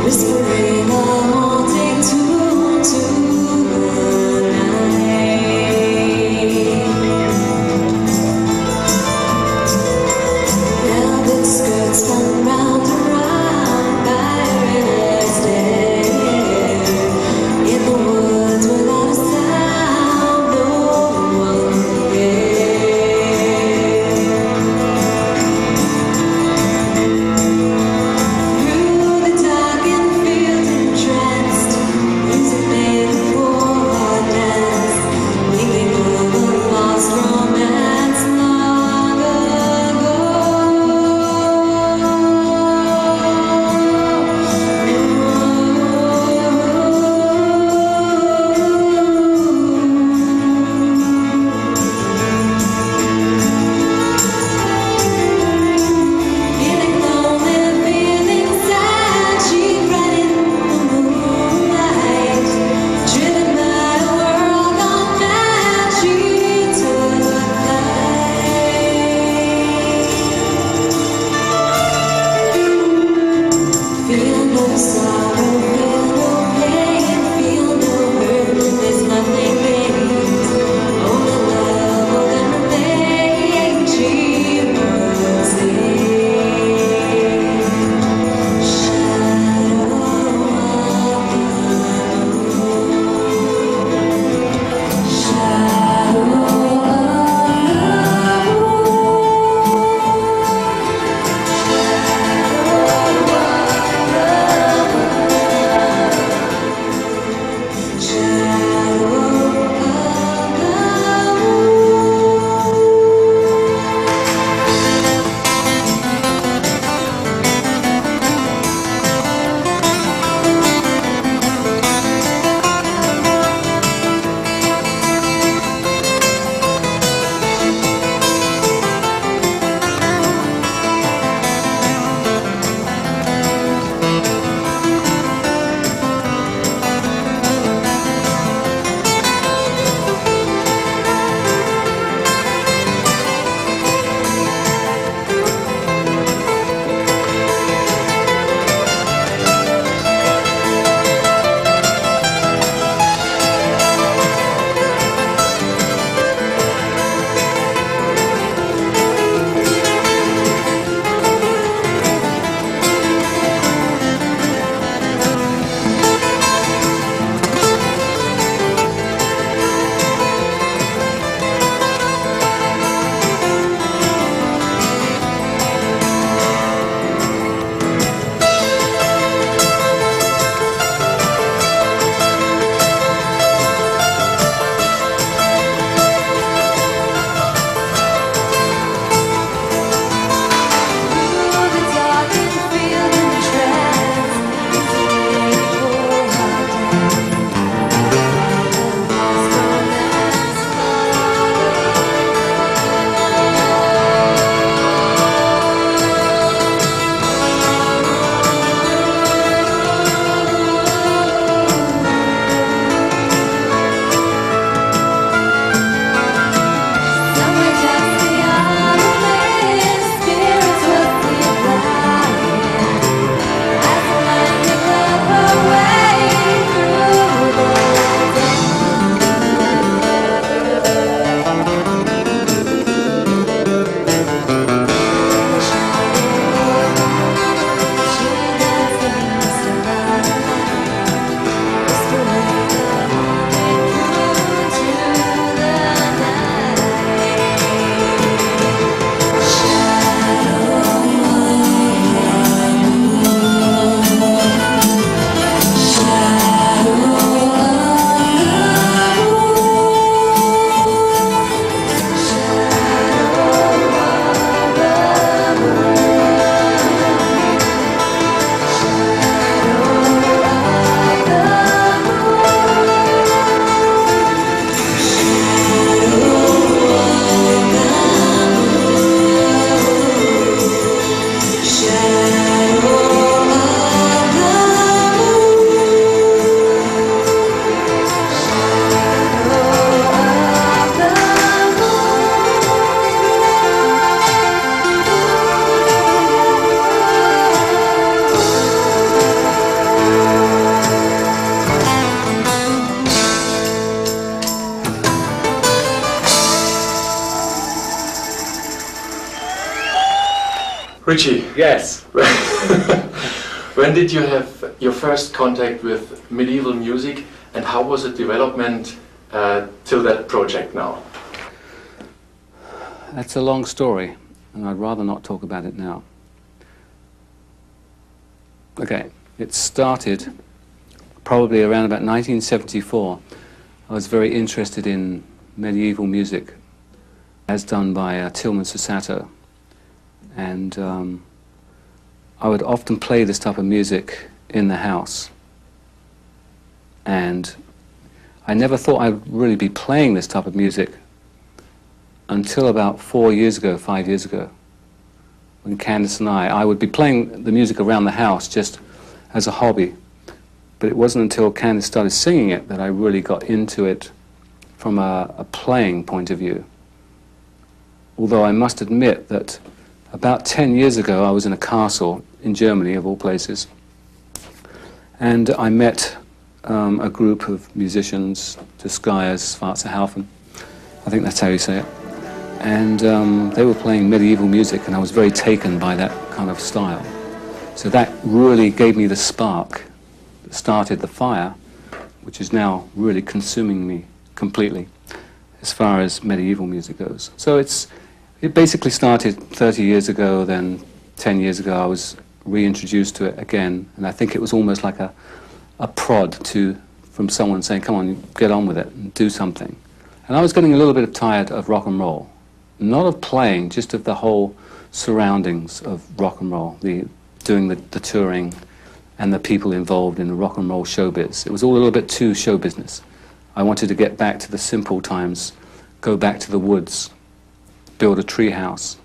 whispering a haunting tune to the night. Velvet skirts spun round and round by her stare. In the woods without a sound, no one cared. Through the darkened fields Richie. Yes. When did you have your first contact with medieval music, and how was the development till that project now? That's a long story, and I'd rather not talk about it now. Okay, it started probably around about 1974. I was very interested in medieval music, as done by Tillman Susato, and I would often play this type of music in the house, and I never thought I'd really be playing this type of music until about 5 years ago, when Candice and I would be playing the music around the house just as a hobby, but it wasn't until Candice started singing it that I really got into it from a playing point of view. Although I must admit that about 10 years ago I was in a castle in Germany, of all places, and I met a group of musicians, the Skyers, Schwarzerhaufen, I think that's how you say it, and they were playing medieval music, and I was very taken by that kind of style. So that really gave me the spark that started the fire, which is now really consuming me completely as far as medieval music goes. So it basically started 30 years ago, then 10 years ago I was reintroduced to it again, and I think it was almost like a prod from someone saying, come on, get on with it and do something. And I was getting a little bit tired of rock and roll. Not of playing, just of the whole surroundings of rock and roll, doing the touring and the people involved in the rock and roll showbiz. It was all a little bit too show business. I wanted to get back to the simple times, go back to the woods, build a tree house.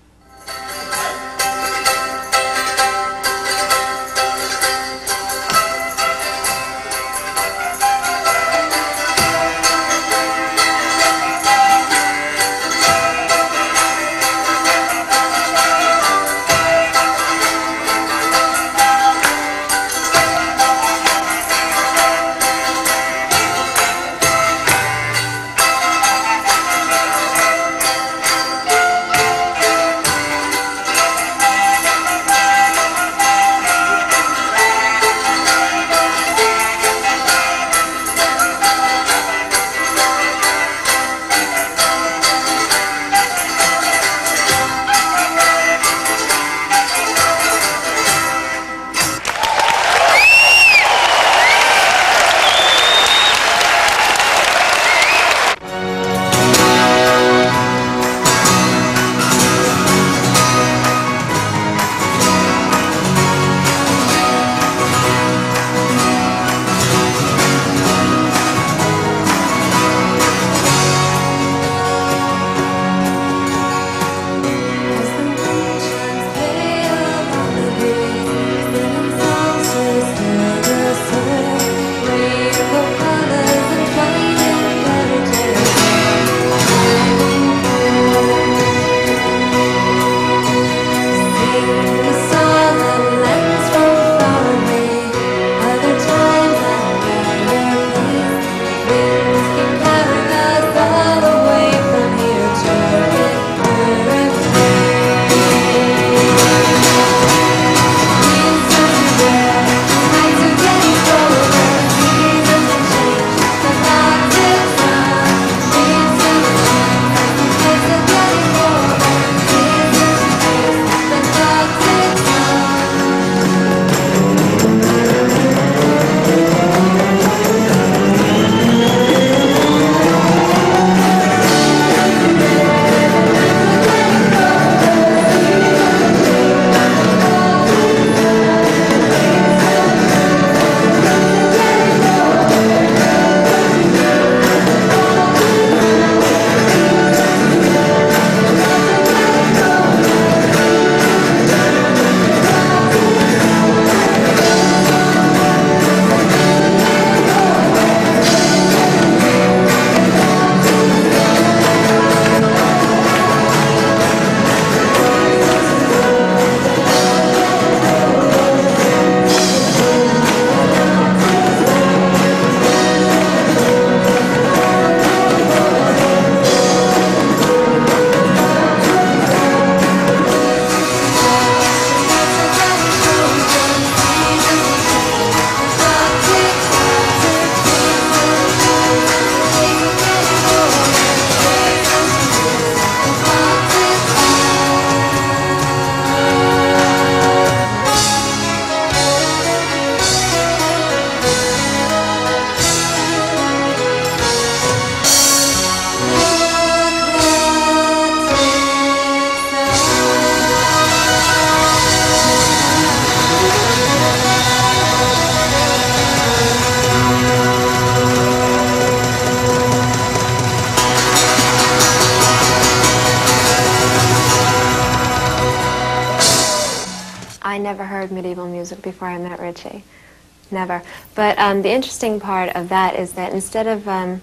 before I met Richie. Never. But the interesting part of that is that instead of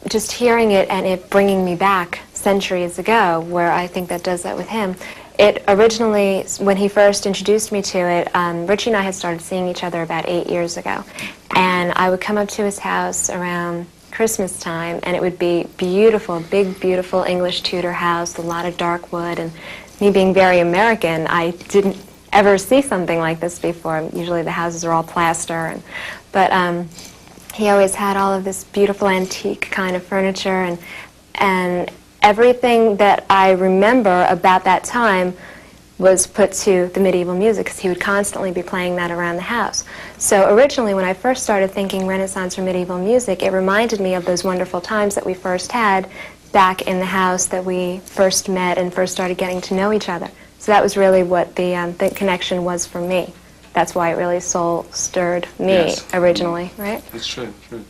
just hearing it and it bringing me back centuries ago, where I think that does that with him, it originally, when he first introduced me to it, Richie and I had started seeing each other about 8 years ago. And I would come up to his house around Christmas time, and it would be beautiful, big, beautiful English Tudor house, a lot of dark wood, and me being very American, I didn't ever see something like this before. Usually the houses are all plaster, but he always had all of this beautiful antique kind of furniture, and everything that I remember about that time was put to the medieval music, because he would constantly be playing that around the house. So originally, when I first started thinking Renaissance or medieval music, it reminded me of those wonderful times that we first had back in the house that we first met and first started getting to know each other. So that was really what the connection was for me. That's why it really soul stirred me originally, right? That's true, true.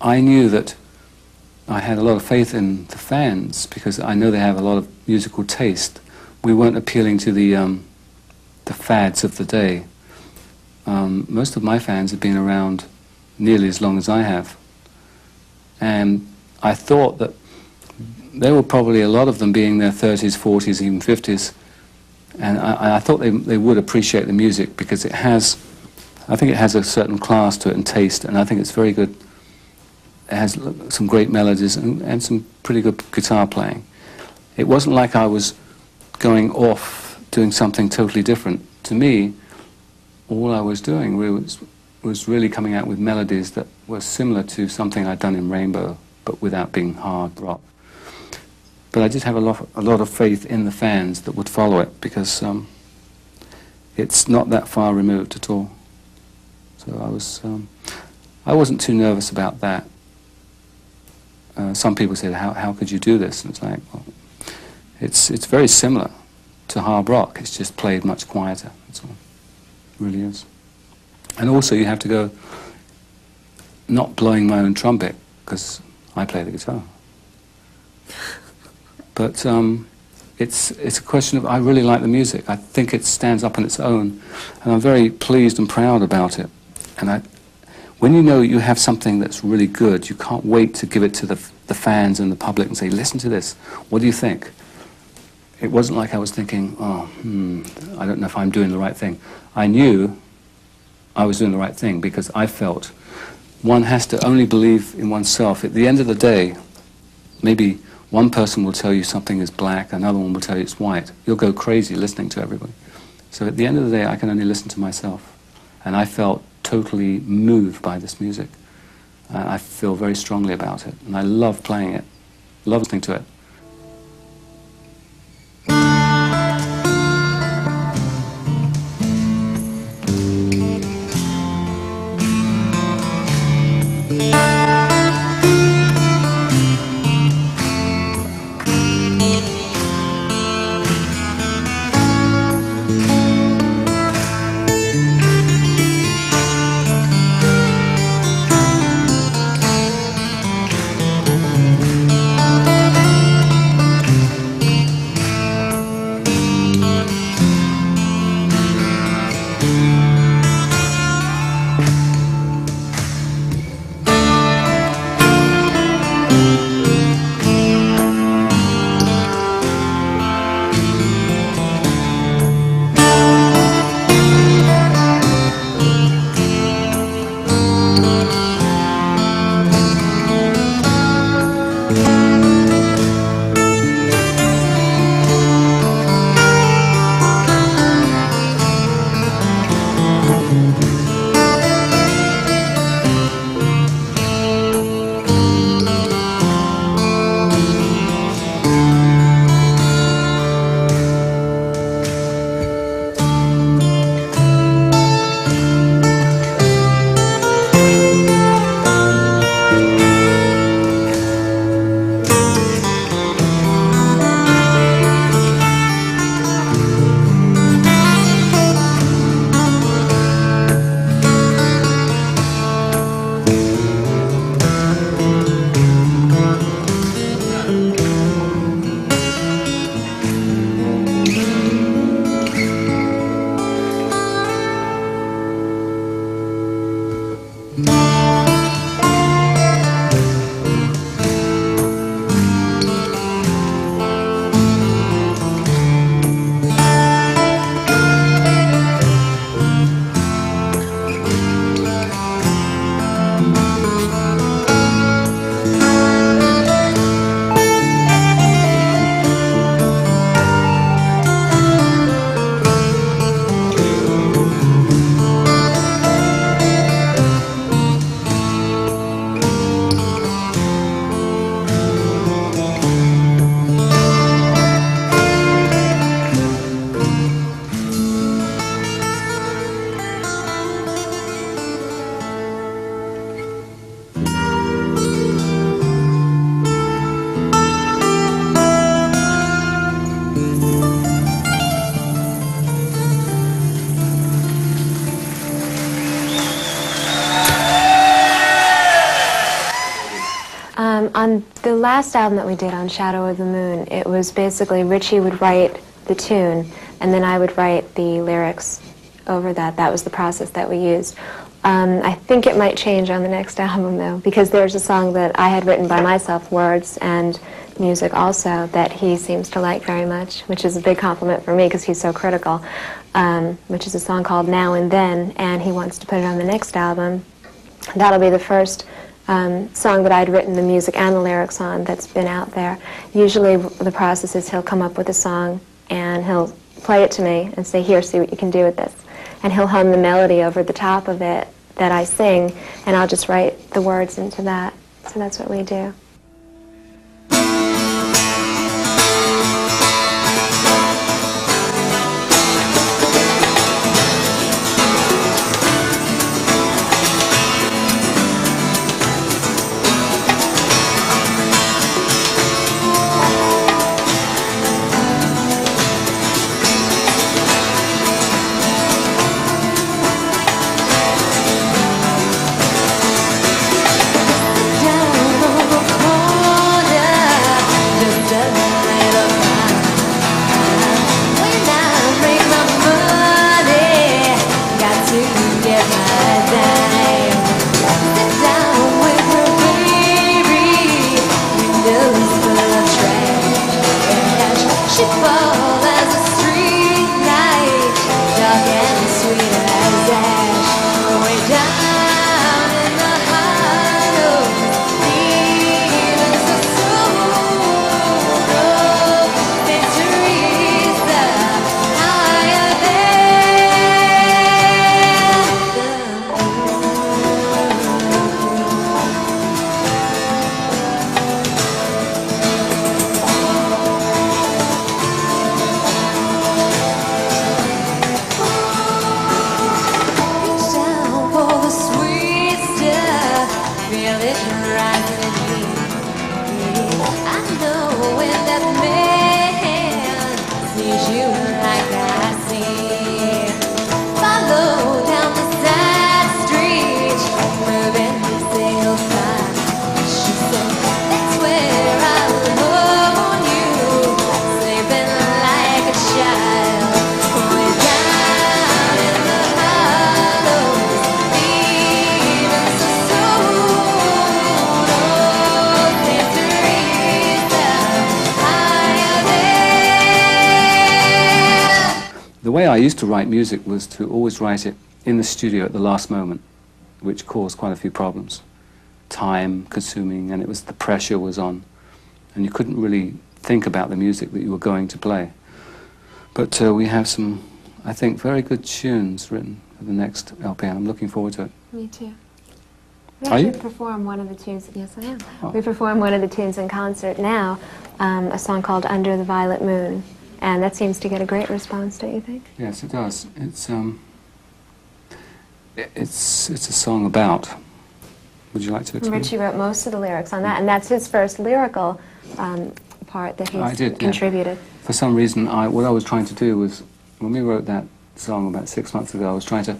I knew that I had a lot of faith in the fans because I know they have a lot of musical taste. We weren't appealing to the fads of the day. Most of my fans have been around nearly as long as I have. And I thought that there were probably a lot of them being in their 30s, 40s, even 50s. And I thought they would appreciate the music because I think it has a certain class to it and taste, and I think it's very good It has some great melodies and some pretty good guitar playing. It wasn't like I was going off doing something totally different. To me, all I was doing was really coming out with melodies that were similar to something I'd done in Rainbow, but without being hard rock. But I did have a lot of faith in the fans that would follow it, because it's not that far removed at all. So I wasn't too nervous about that. Some people said, how could you do this? And it's like, well, it's very similar to hard rock. It's just played much quieter. That's all. It really is. And also you have to go not blowing my own trumpet, because I play the guitar. But it's a question of, I really like the music. I think it stands up on its own, and I'm very pleased and proud about it. And when you know you have something that's really good, you can't wait to give it to the fans and the public and say, listen to this, what do you think? It wasn't like I was thinking, I don't know if I'm doing the right thing. I knew I was doing the right thing, because I felt one has to only believe in oneself. At the end of the day, maybe one person will tell you something is black, another one will tell you it's white. You'll go crazy listening to everybody. So at the end of the day, I can only listen to myself. And I felt totally moved by this music. I feel very strongly about it, and I love playing it, love listening to it. On the last album that we did, on Shadow of the Moon, it was basically Richie would write the tune, and then I would write the lyrics over that. That was the process that we used. I think it might change on the next album, though, because there's a song that I had written by myself, words and music also, that he seems to like very much, which is a big compliment for me because he's so critical, which is a song called Now and Then, and he wants to put it on the next album. That'll be the first song that I'd written the music and the lyrics on that's been out there. Usually the process is he'll come up with a song and he'll play it to me and say, here, see what you can do with this. And he'll hum the melody over the top of it that I sing, and I'll just write the words into that. So that's what we do. The way I used to write music was to always write it in the studio at the last moment, which caused quite a few problems. Time consuming, and the pressure was on, and you couldn't really think about the music that you were going to play. But we have some, I think, very good tunes written for the next LP, and I'm looking forward to it. Me too. We Are you? actually perform one of the tunes, yes I am. Oh. We perform one of the tunes in concert now, a song called Under the Violet Moon. And that seems to get a great response, don't you think? Yes, it does. It's a song about. Would you like to explain? Richie wrote most of the lyrics on that, and that's his first lyrical part that he's contributed. Yeah. For some reason, what I was trying to do was, when we wrote that song about 6 months ago, I was trying to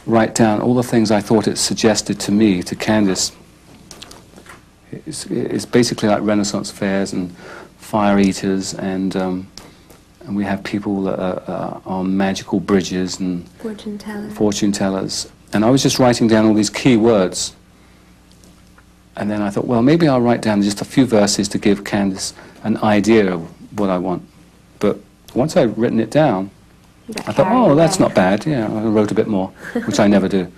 write down all the things I thought it suggested to me, to Candice. It's basically like Renaissance fairs and fire eaters, and we have people that are on magical bridges and fortune tellers. And I was just writing down all these key words. And then I thought, well, maybe I'll write down just a few verses to give Candice an idea of what I want. But once I'd written it down, I thought, oh, that's not bad. Yeah, I wrote a bit more, which I never do.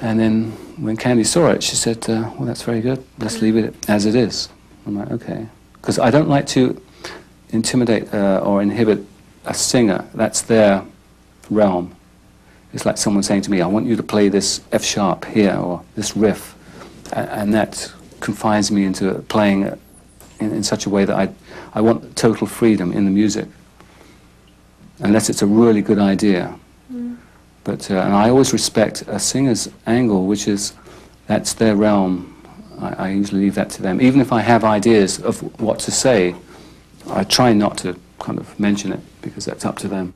And then when Candy saw it, she said, well, that's very good. Let's leave it as it is. I'm like, okay. Because I don't like to intimidate or inhibit a singer. That's their realm. It's like someone saying to me, I want you to play this F sharp here, or this riff. And that confines me into playing it in such a way that I want total freedom in the music, unless it's a really good idea. But and I always respect a singer's angle, which is, that's their realm. I usually leave that to them. Even if I have ideas of what to say, I try not to kind of mention it, because that's up to them.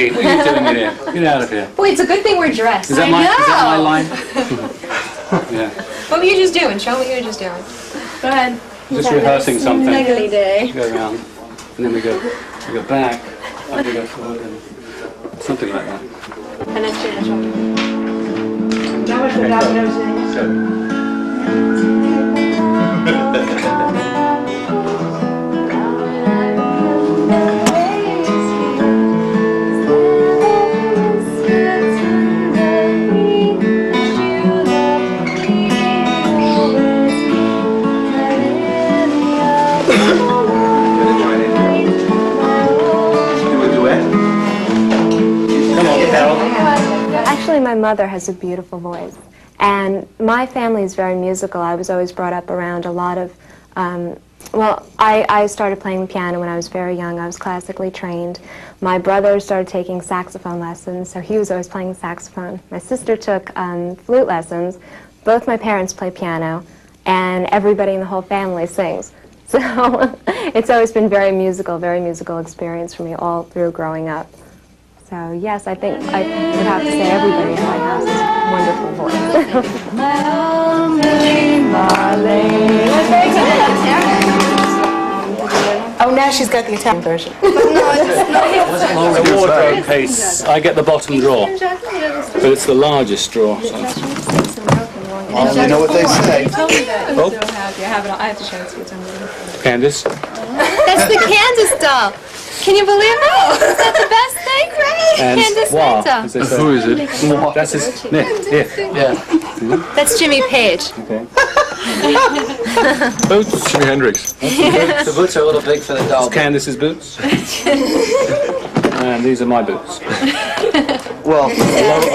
Hey, what are you doing in here? Get out of here. Boy, it's a good thing we're dressed. Is that my line? Yeah. What were you just doing? Show me what you were just doing. Go ahead. Just rehearsing something. Snuggly day. Go around, and then we go back, and we go forward, and something like that. And then shoot the shoulder. Actually, my mother has a beautiful voice, and my family is very musical. I was always brought up around a lot of, well, I started playing the piano when I was very young. I was classically trained. My brother started taking saxophone lessons, so he was always playing the saxophone. My sister took flute lessons. Both my parents play piano, and everybody in the whole family sings. So it's always been very musical experience for me all through growing up. So yes, I think I would have to say everybody in my house has a wonderful voice. Oh, now she's got the Italian version. The wardrobe case. I get the bottom drawer, but it's the largest drawer. So. You know what they say. Oh, I have to show it to you. Candice. That's the Candace doll. Can you believe that? Is that the best thing? And Candace wow, Netta. as they say. Who is it? That's his Nick. Yeah. That's Jimmy Page. Okay. Boots, Jimi Hendrix. The boots are a little big for the doll. Candice's boots. And these are my boots. Well,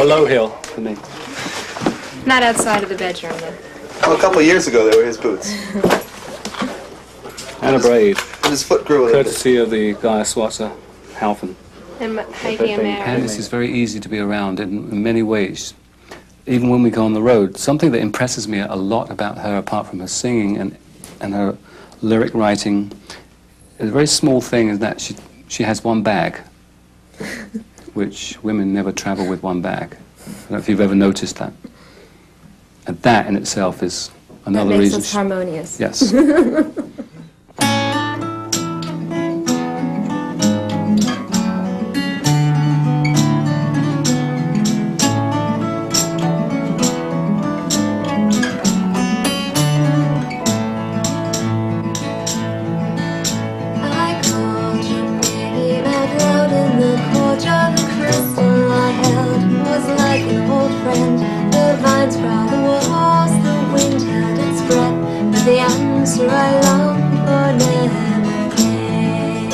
A low heel for me. Not outside of the bedroom, though. a couple of years ago, they were his boots. And a braid. And his foot grew a little bit. Courtesy of the guy Swatzer Halfen. And Heidi and Mary. Candice is very easy to be around in many ways. Even when we go on the road, something that impresses me a lot about her, apart from her singing and her lyric writing, a very small thing is that she has one bag, which women never travel with one bag. I don't know if you've ever noticed that. And that in itself is another That makes reason. us harmonious. Yes. I called your name out loud in the cold jar. The crystal I held was like an old friend. The vines proud the walls, the wind held its breath, but the answer I longed for never came.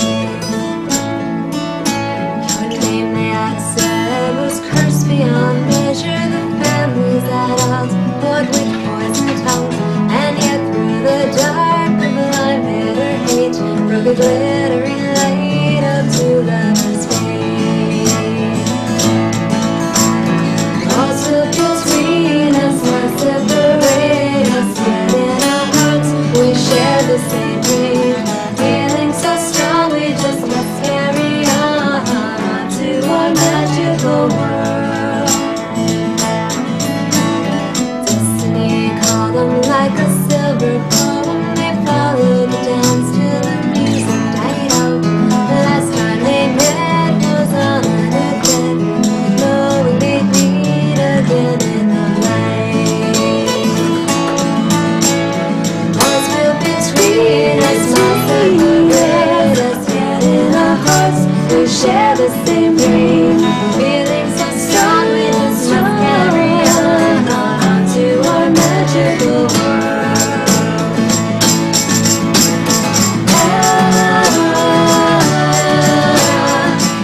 Your name they had said was cursed beyond measure. The families at odds, fought with poison tongues, and yet through the dark of blind bitter hate broke a glittering light up to love's face. Walls will between us, not separate us, yet in our hearts we share the same dream. Feeling so strong we just must carry on to our magical world. Destiny called them like a silver poem. They followed the dance till the music died out. The last time they met was on a deathbed, knowing they'd meet again in the light. Walls built between us, not separate us, yet in our hearts we share the same dream. Feeling so strong we just must carry on to our magical world.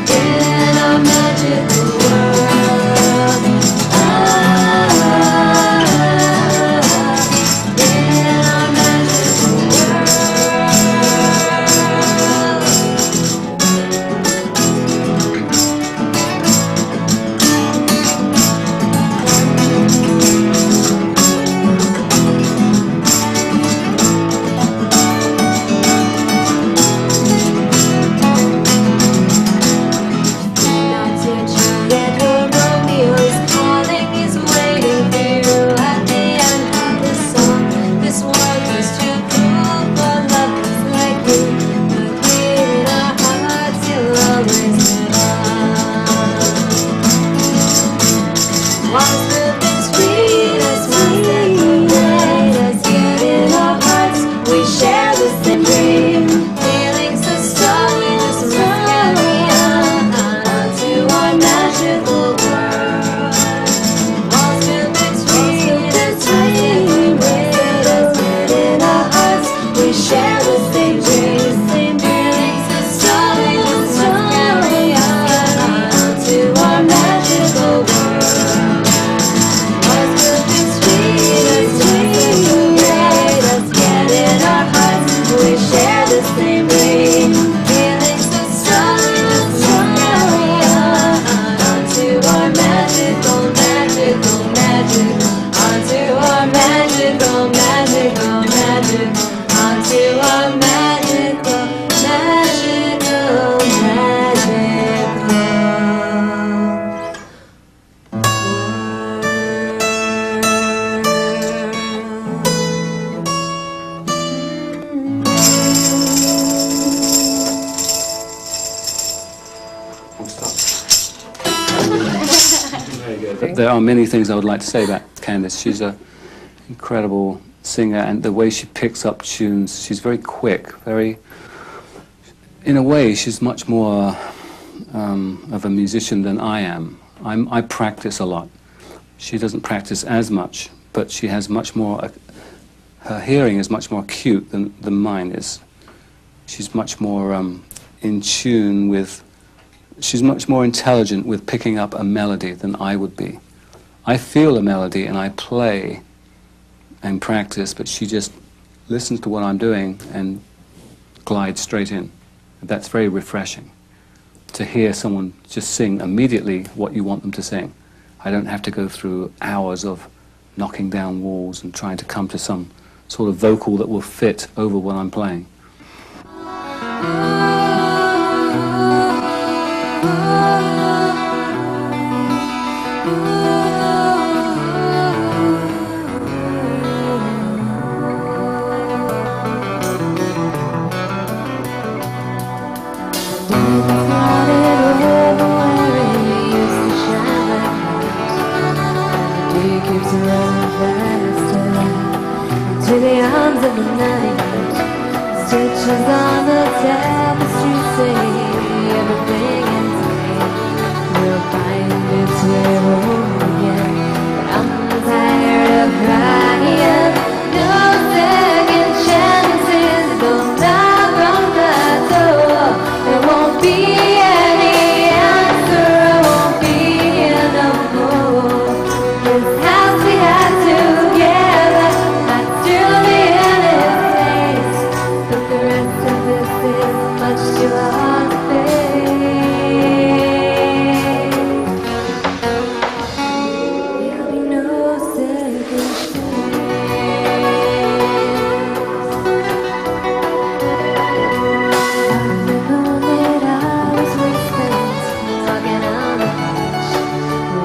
In our magical world. In our magical world. there are many things I would like to say about Candice. She's an incredible singer, and the way she picks up tunes, she's very quick, in a way, she's much more of a musician than I am. I practice a lot. She doesn't practice as much, but she has much more, her hearing is much more acute than mine is. She's much more in tune with, she's much more intelligent with picking up a melody than I would be. I feel a melody and I play and practice, but she just listens to what I'm doing and glides straight in. That's very refreshing, to hear someone just sing immediately what you want them to sing. I don't have to go through hours of knocking down walls and trying to come to some sort of vocal that will fit over what I'm playing. To the arms of the night, stitches on the tapestry say everything is great. We'll find its way home again. But I'm tired of crying. No second chances, don't knock on the door. There won't be any answer, I won't be here no more. This house we had together, still be in its place, but the rest of this is much too hard to face. There'll be no second chance. The moment I was wasting, walking on the beach,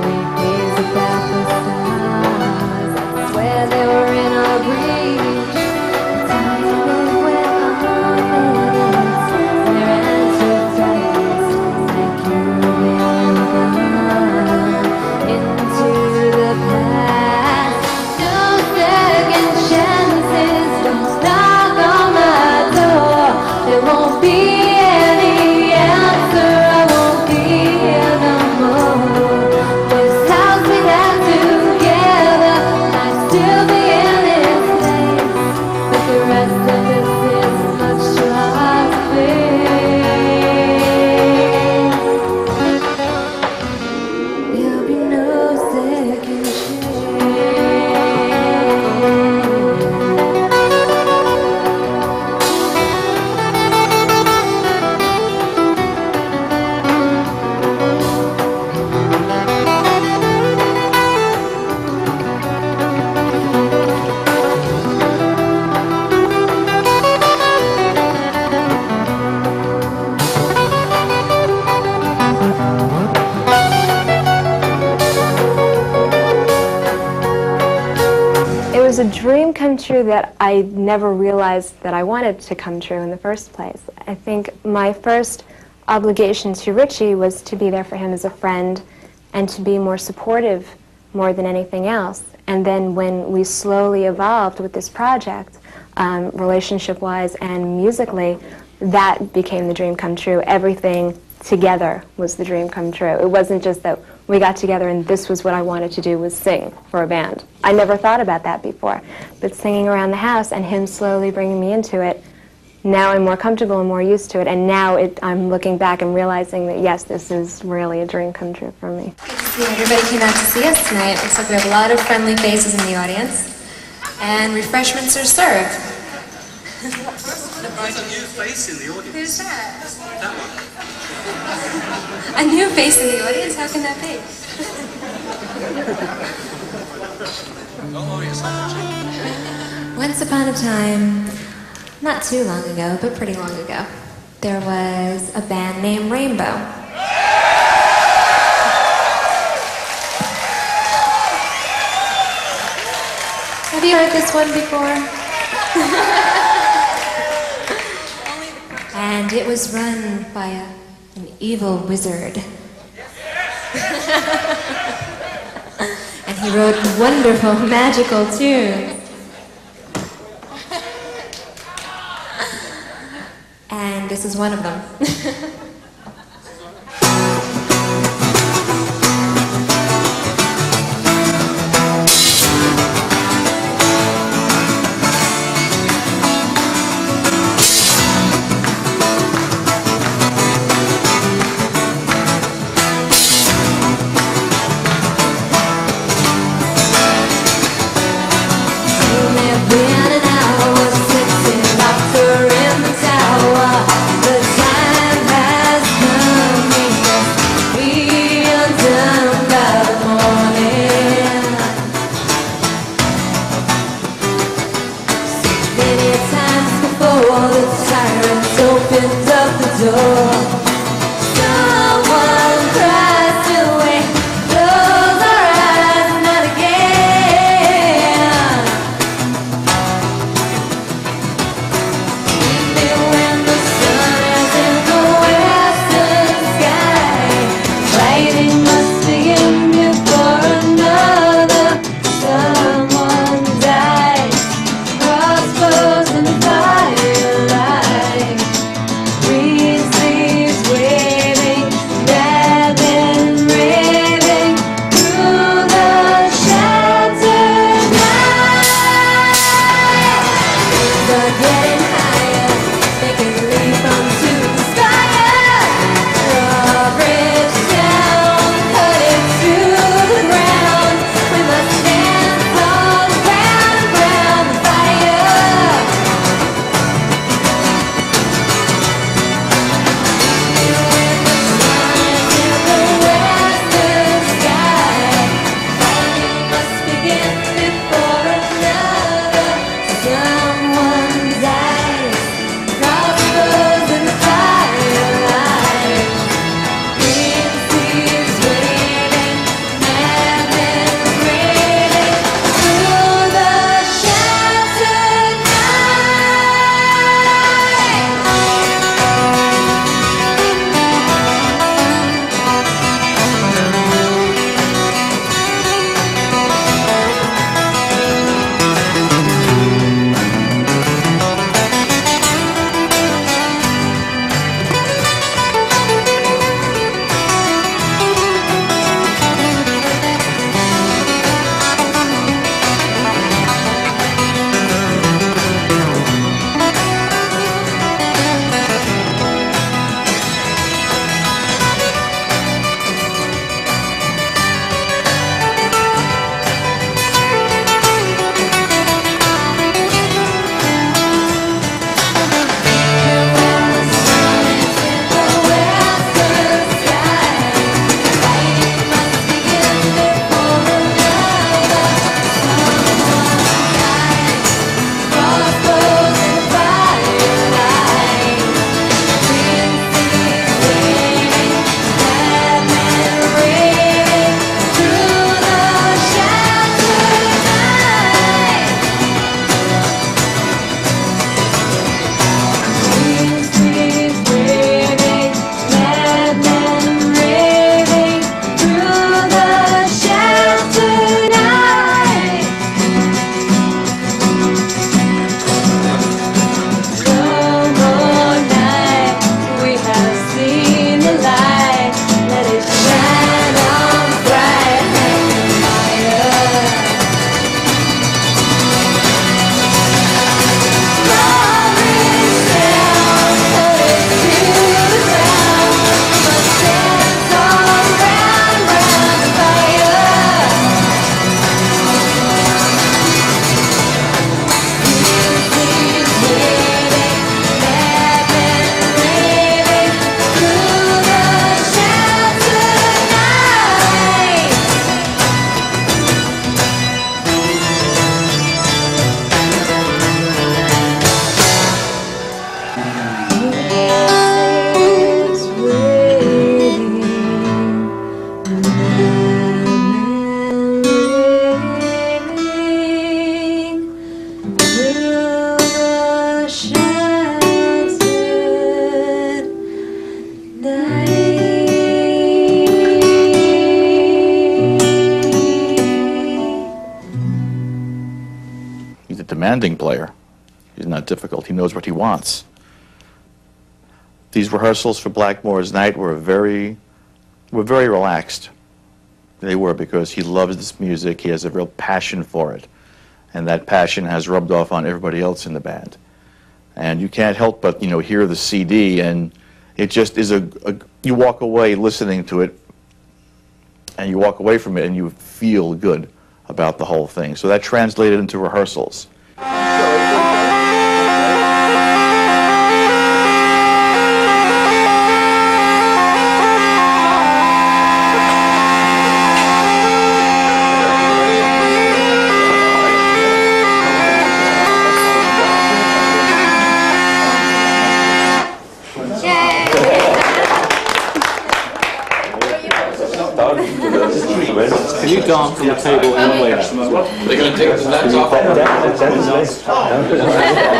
we gazed about the stars. I swear they were in our reach. Time went on minutes, their answers darkness, like you've been gone into the past. No second chances, don't knock on my door. There won't be any answer, I won't be here no more. This house we had together might still be in its place, but the rest of this is much too hard to face. There'll be no second chance. It was a dream come true that I never realized that I wanted to come true in the first place. I think my first obligation to Richie was to be there for him as a friend and to be more supportive more than anything else. And then when we slowly evolved with this project, relationship-wise and musically, that became the dream come true. Everything together was the dream come true. It wasn't just that we got together and this was what I wanted to do, was sing for a band. I never thought about that before. But singing around the house and him slowly bringing me into it, now I'm more comfortable and more used to it, and now I'm looking back and realizing that yes, this is really a dream come true for me. Good to see everybody came out to see us tonight. Looks like we have a lot of friendly faces in the audience. And refreshments are served. There's a new face in the audience. Who's that? That one. A new face in the audience? How can that be? Oh, yes, Once upon a time, not too long ago, but pretty long ago, there was a band named Rainbow. Have you heard this one before? And it was run by an evil wizard. He wrote wonderful, magical tunes. And this is one of them. Breathe He's a demanding player. He's not difficult. He knows what he wants. These rehearsals for Blackmore's night were very relaxed. They were, because he loves this music. He has a real passion for it. And that passion has rubbed off on everybody else in the band. And you can't help but, hear the CD, and it just is you walk away listening to it, and you walk away from it, and you feel good about the whole thing. So that translated into rehearsals. Can you dance on the table anyway? They're going to take the nets off. That's her job.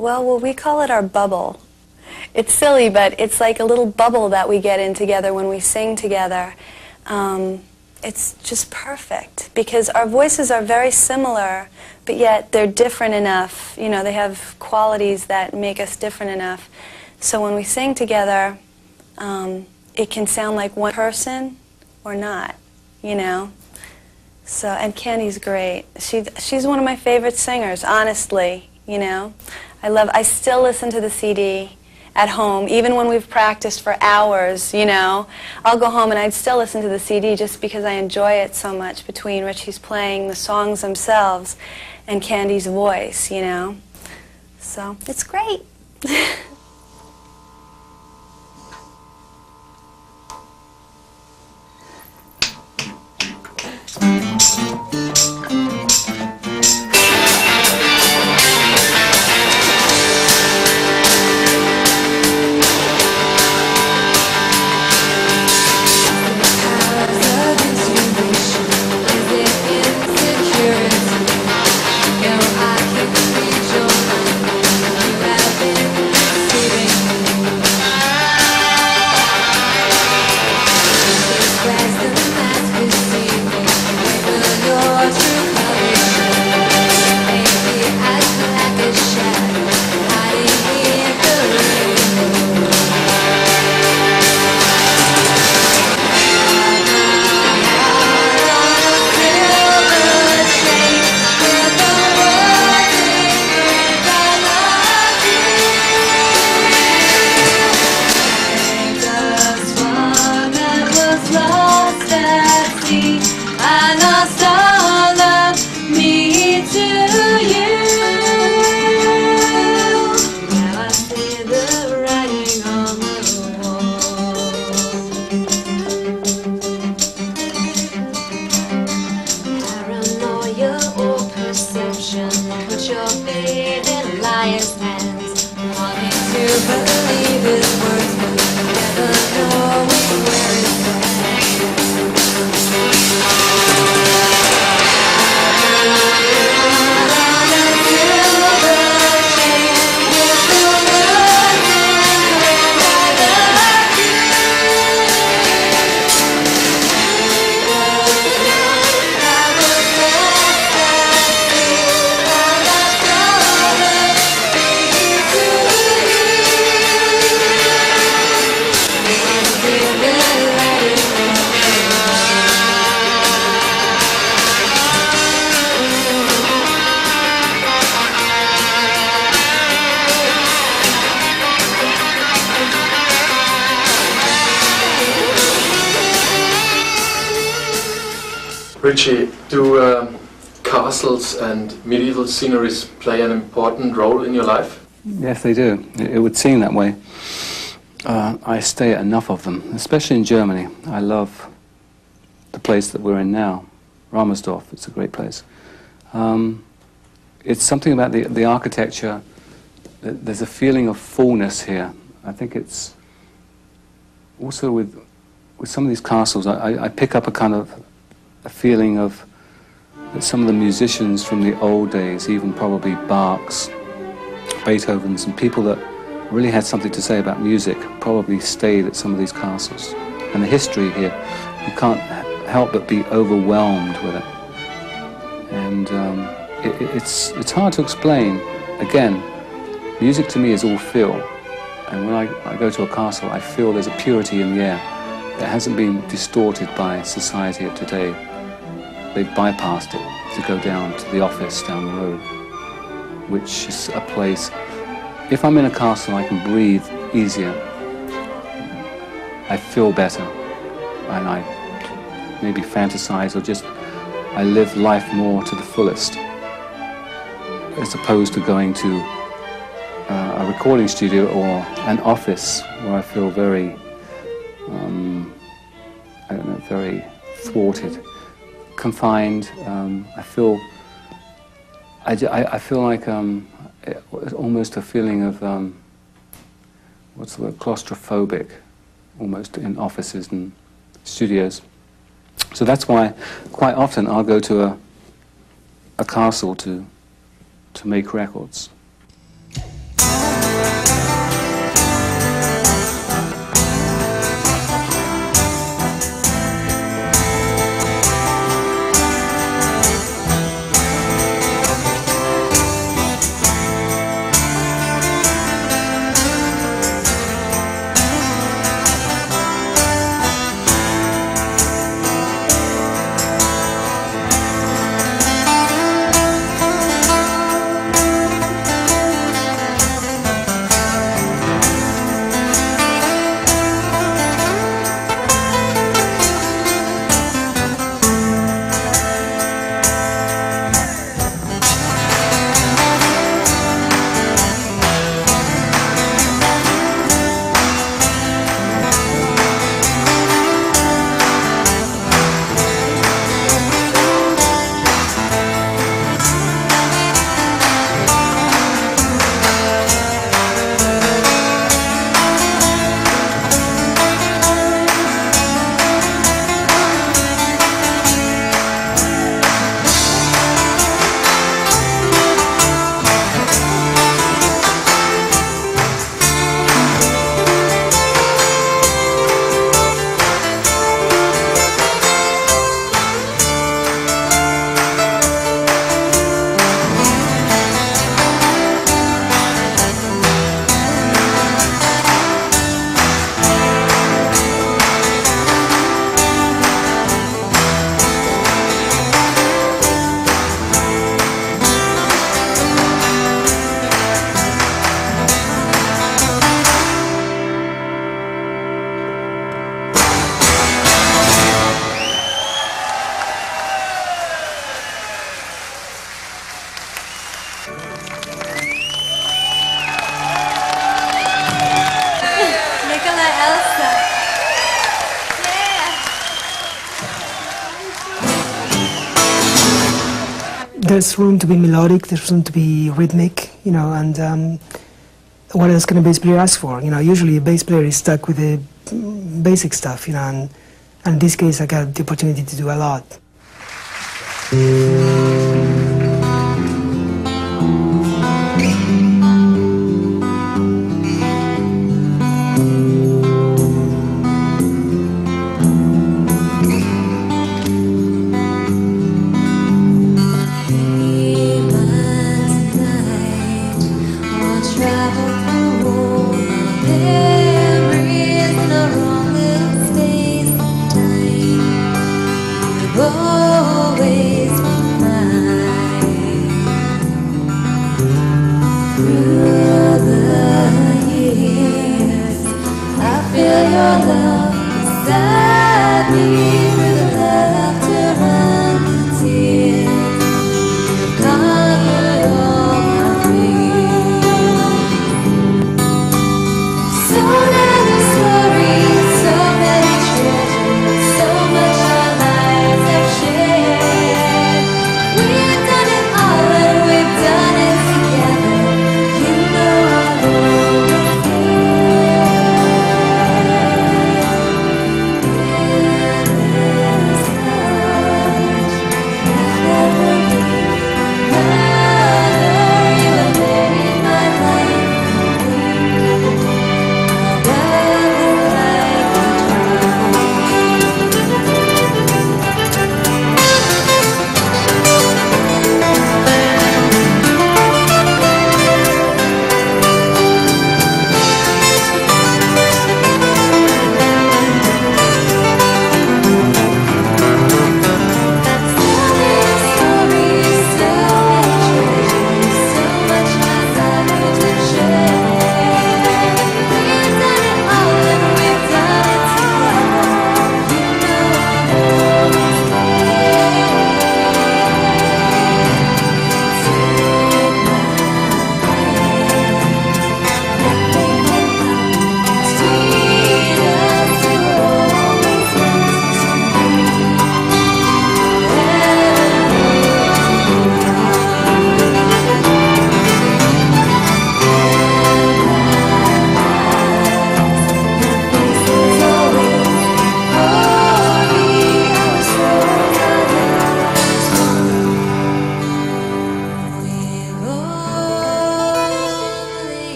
Well, we call it our bubble. It's silly, but it's like a little bubble that we get in together when we sing together. It's just perfect because our voices are very similar, but yet they're different enough. They have qualities that make us different enough. So when we sing together, it can sound like one person or not, So, and Candy's great. She's one of my favorite singers, honestly, I still listen to the CD at home, even when we've practiced for hours, I'll go home and I'd still listen to the CD just because I enjoy it so much between Richie's playing the songs themselves and Candy's voice, So, it's great. Richie, do castles and medieval sceneries play an important role in your life? Yes, they do. It would seem that way. I stay at enough of them, especially in Germany. I love the place that we're in now, Ramersdorf. It's a great place. It's something about the architecture. There's a feeling of fullness here. I think it's also with some of these castles, I pick up a kind of a feeling of that some of the musicians from the old days, even probably Bach's, Beethoven's, and people that really had something to say about music, probably stayed at some of these castles. And the history here, you can't help but be overwhelmed with it. And it's hard to explain. Again, music to me is all feel. And when I go to a castle, I feel there's a purity in the air that hasn't been distorted by society of today. They've bypassed it to go down to the office down the road, which is a place, if I'm in a castle, I can breathe easier. I feel better, and I maybe fantasize or just, I live life more to the fullest, as opposed to going to a recording studio or an office where I feel very, I don't know, very thwarted, confined. I feel like almost a feeling of, what's the word, claustrophobic, almost in offices and studios. So that's why quite often I'll go to a castle to make records. There's room to be melodic, there's room to be rhythmic, you know, and what else can a bass player ask for? You know, usually a bass player is stuck with the basic stuff, you know, and in this case I got the opportunity to do a lot. Always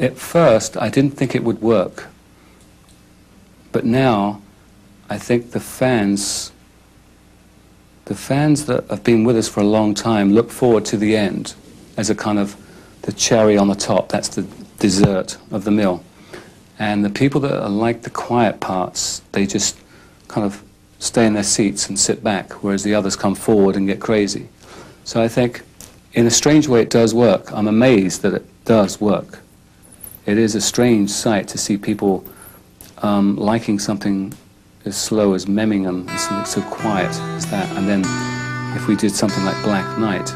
at first I didn't think it would work, but now I think the fans that have been with us for a long time look forward to the end as a kind of the cherry on the top. That's the dessert of the meal. And the people that are like the quiet parts, they just kind of stay in their seats and sit back, whereas the others come forward and get crazy. So I think, in a strange way, it does work. I'm amazed that it does work. It is a strange sight to see people liking something as slow as Memmingen, something so quiet as that. And then if we did something like Black Knight,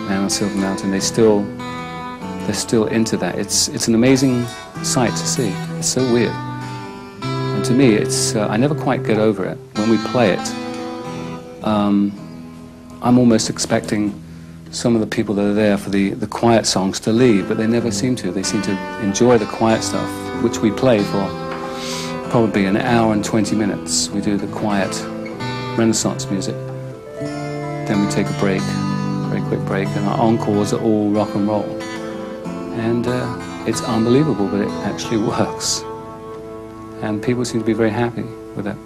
Man on Silver Mountain, they're still into that. It's an amazing sight to see. It's so weird. And to me, it's I never quite get over it. When we play it, I'm almost expecting some of the people that are there for the quiet songs to leave, but they never seem to. They seem to enjoy the quiet stuff, which we play for probably an hour and 20 minutes. We do the quiet Renaissance music. Then we take a break, a very quick break, and our encores are all rock and roll. And it's unbelievable, but it actually works. And people seem to be very happy with it.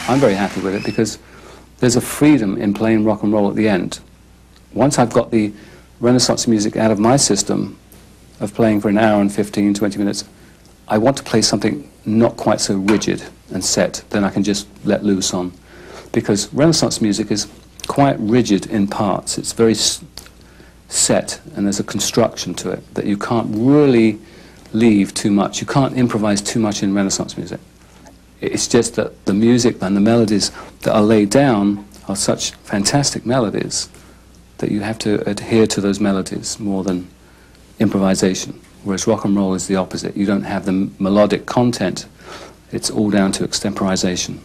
I'm very happy with it because there's a freedom in playing rock and roll at the end. Once I've got the Renaissance music out of my system of playing for an hour and 15, 20 minutes, I want to play something not quite so rigid and set, then I can just let loose on. Because Renaissance music is quite rigid in parts. It's very set, and there's a construction to it that you can't really leave too much. You can't improvise too much in Renaissance music. It's just that the music and the melodies that are laid down are such fantastic melodies that you have to adhere to those melodies more than improvisation. Whereas rock and roll is the opposite. You don't have the melodic content. It's all down to extemporization.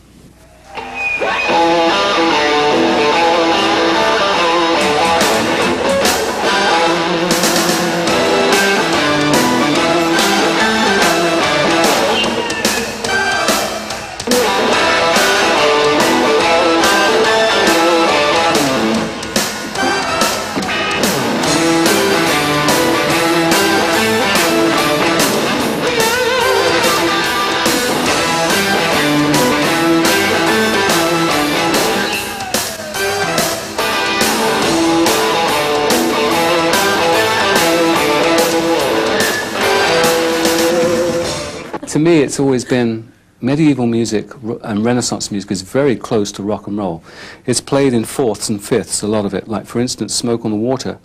To me, it's always been medieval music and Renaissance music is very close to rock and roll. It's played in fourths and fifths, a lot of it. Like, for instance, Smoke on the Water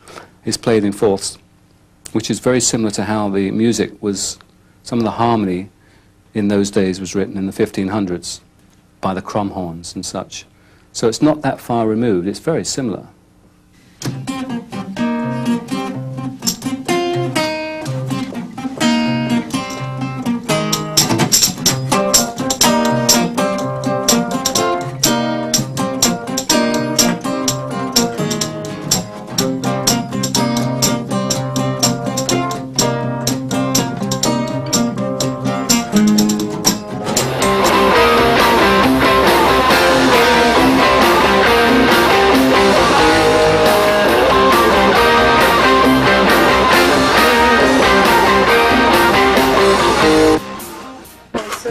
is played in fourths, which is very similar to how the music was, some of the harmony in those days was written in the 1500s by the Cromhorns and such. So it's not that far removed, it's very similar.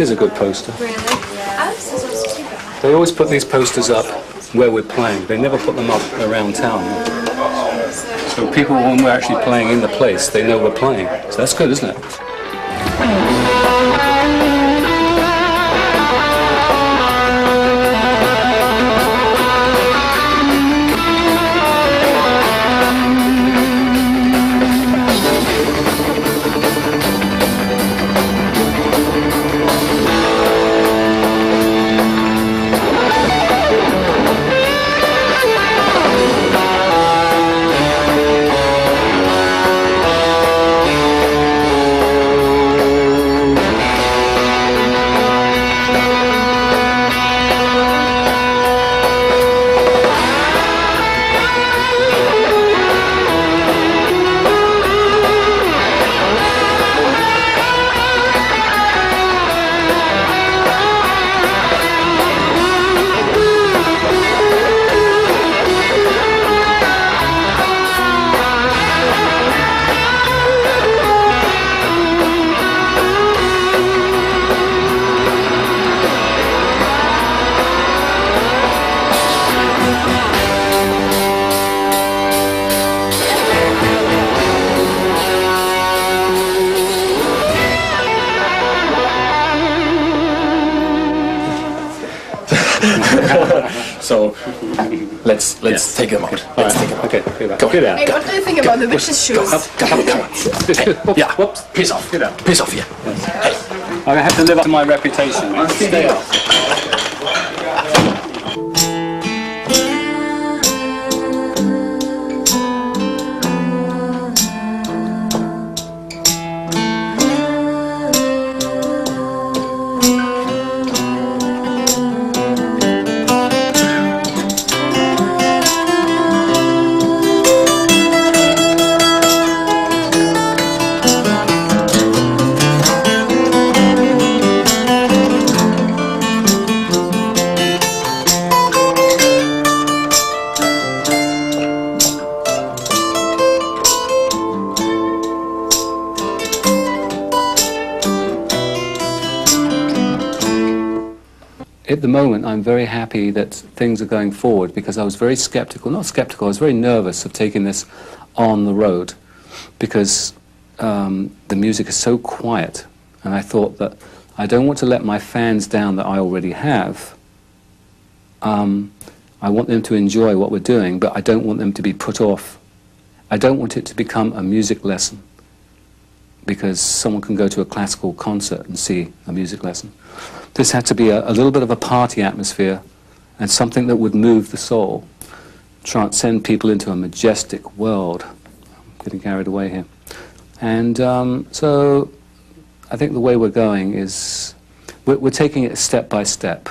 Here's a good poster. Really? I was so stupid. They always put these posters up where we're playing. They never put them up around town. So people, when we're actually playing in the place, they know we're playing. So that's good, isn't it? So let's take them out. Let's take them out. Okay, Go. Get out. Hey, what do you think about the vicious shoes? Come on. Yeah. Whoops. Piss off. Get out. Piss off. Yeah. Hey. I have to live up to my reputation, man. Stay out. At the moment, I'm very happy that things are going forward because I was very skeptical, not skeptical, I was very nervous of taking this on the road because the music is so quiet, and I thought that I don't want to let my fans down that I already have. I want them to enjoy what we're doing, but I don't want them to be put off. I don't want it to become a music lesson because someone can go to a classical concert and see a music lesson. This had to be a little bit of a party atmosphere and something that would move the soul, transcend people into a majestic world. I'm getting carried away here. And so I think the way we're going is we're taking it step by step.